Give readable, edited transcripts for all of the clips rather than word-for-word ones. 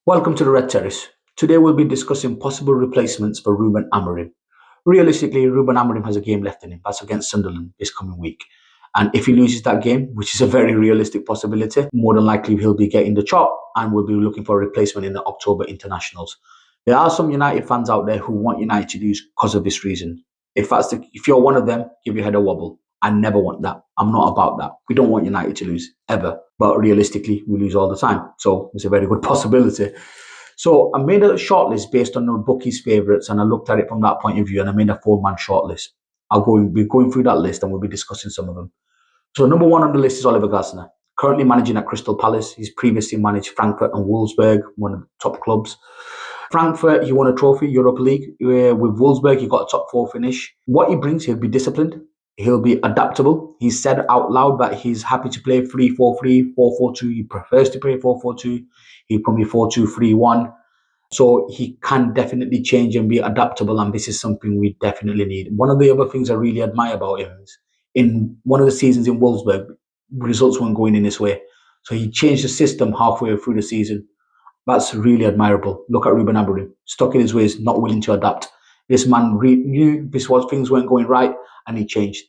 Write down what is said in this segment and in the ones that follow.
Welcome to the Red Terrace. Today we'll be discussing possible replacements for Ruben Amorim. Realistically, Ruben Amorim has a game left in him. That's against Sunderland this coming week. And if he loses that game, which is a very realistic possibility, more than likely he'll be getting the chop and we'll be looking for a replacement in the October internationals. There are some United fans out there who want United to lose because of this reason. If you're one of them, give your head a wobble. I never want that. I'm not about that. We don't want United to lose ever. But realistically, we lose all the time. So it's a very good possibility. So I made a shortlist based on the bookies' favourites, and I looked at it from that point of view, and I made a four-man shortlist. Be going through that list, and we'll be discussing some of them. So number one on the list is Oliver Glasner, currently managing at Crystal Palace. He's previously managed Frankfurt and Wolfsburg, one of the top clubs. Frankfurt, he won a trophy, Europa League. With Wolfsburg, he got a top four finish. What he brings, he'll be disciplined. He'll be adaptable. He said out loud that he's happy to play 3-4-3, 4-4-2. He prefers to play 4-4-2. He can be 4-2-3-1. So he can definitely change and be adaptable, and this is something we definitely need. One of the other things I really admire about him is in one of the seasons in Wolfsburg, results weren't going in his way. So he changed the system halfway through the season. That's really admirable. Look at Ruben Amorim, stuck in his ways, not willing to adapt. This man knew this was things weren't going right, and he changed.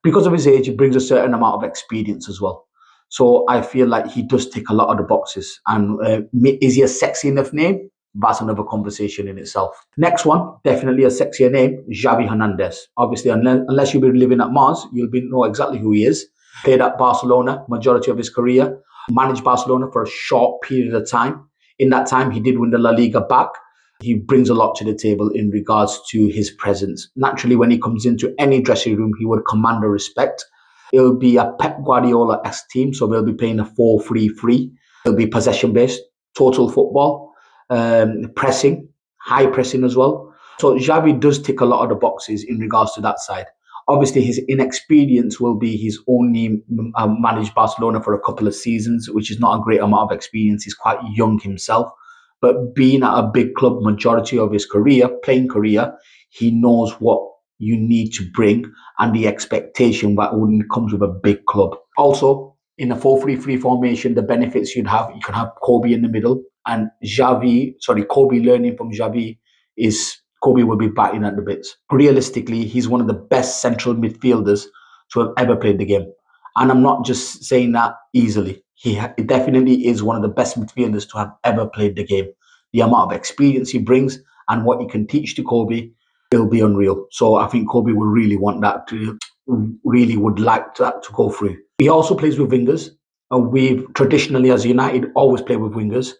Because of his age, he brings a certain amount of experience as well. So I feel like he does tick a lot of the boxes. And is he a sexy enough name? That's another conversation in itself. Next one, definitely a sexier name, Xavi Hernandez. Obviously, unless you've been living at Mars, you'll know exactly who he is. Played at Barcelona, majority of his career. Managed Barcelona for a short period of time. In that time, he did win the La Liga back. He brings a lot to the table in regards to his presence. Naturally, when he comes into any dressing room, he would command a respect. It'll be a Pep Guardiola-esque team, so they'll be playing a 4-3-3. It'll be possession-based, total football, pressing, high pressing as well. So Xavi does tick a lot of the boxes in regards to that side. Obviously, his inexperience will be he's only managed Barcelona for a couple of seasons, which is not a great amount of experience. He's quite young himself. But being at a big club majority of his career, playing career, he knows what you need to bring and the expectation that comes with a big club. Also, in a 4-3-3 formation, the benefits you can have Kobe in the middle, and Kobe learning from Xavi is Kobe will be batting at the bits. Realistically, he's one of the best central midfielders to have ever played the game. And I'm not just saying that easily. He definitely is one of the best midfielders to have ever played the game. The amount of experience he brings and what he can teach to Kobe, it'll be unreal. So I think Kobe will really want that really would like that to go through. He also plays with wingers. We've traditionally, as United, always played with wingers.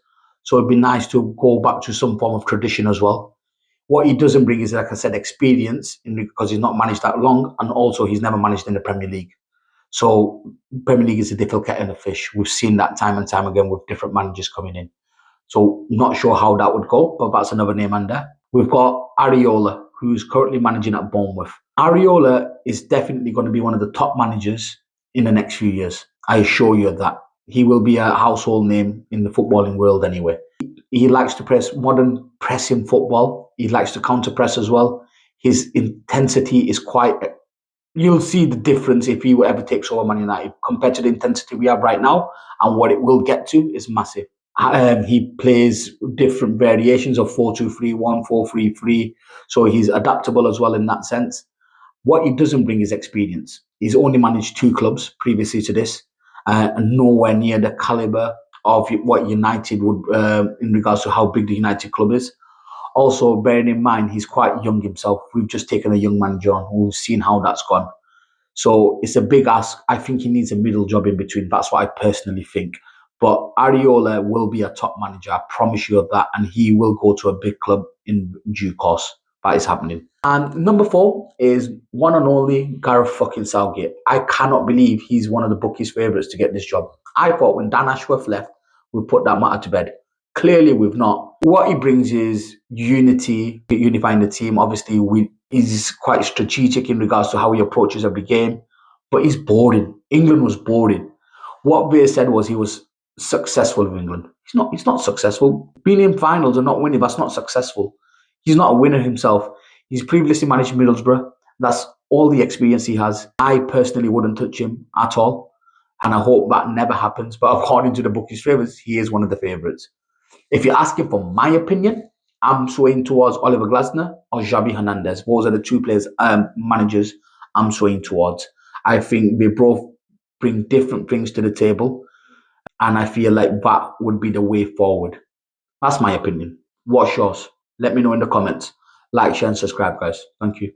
So it'd be nice to go back to some form of tradition as well. What he doesn't bring is, like I said, experience because he's not managed that long, and also he's never managed in the Premier League. So Premier League is a difficult kettle of fish. We've seen that time and time again with different managers coming in. So not sure how that would go, but that's another name under. We've got Areola, who's currently managing at Bournemouth. Areola is definitely going to be one of the top managers in the next few years. I assure you of that. He will be a household name in the footballing world anyway. He likes to press modern pressing football. He likes to counter press as well. His intensity is quite. You'll see the difference if he ever takes over Man United compared to the intensity we have right now, and what it will get to is massive. He plays different variations of 4-2-3-1, 4-3-3, so he's adaptable as well in that sense. What he doesn't bring is experience. He's only managed two clubs previously to this, and nowhere near the caliber of what United would, in regards to how big the United club is. Also, bearing in mind, he's quite young himself. We've just taken a young manager on who's seen how that's gone. So it's a big ask. I think he needs a middle job in between. That's what I personally think. But Areola will be a top manager. I promise you of that. And he will go to a big club in due course. That is happening. And number 4 is one and only Gareth fucking Southgate. I cannot believe he's one of the bookies' favourites to get this job. I thought when Dan Ashworth left, we put that matter to bed. Clearly, we've not. What he brings is unity, unifying the team. Obviously, he's quite strategic in regards to how he approaches every game, but he's boring. England was boring. What Beer said was he was successful in England. He's not successful. Being in finals and not winning, that's not successful. He's not a winner himself. He's previously managed Middlesbrough. That's all the experience he has. I personally wouldn't touch him at all. And I hope that never happens. But according to the bookies' favourites, he is one of the favourites. If you're asking for my opinion, I'm swaying towards Oliver Glasner or Xavi Hernandez. Those are the two players, managers I'm swaying towards. I think they both bring different things to the table, and I feel like that would be the way forward. That's my opinion. What's yours? Let me know in the comments. Like, share, and subscribe, guys. Thank you.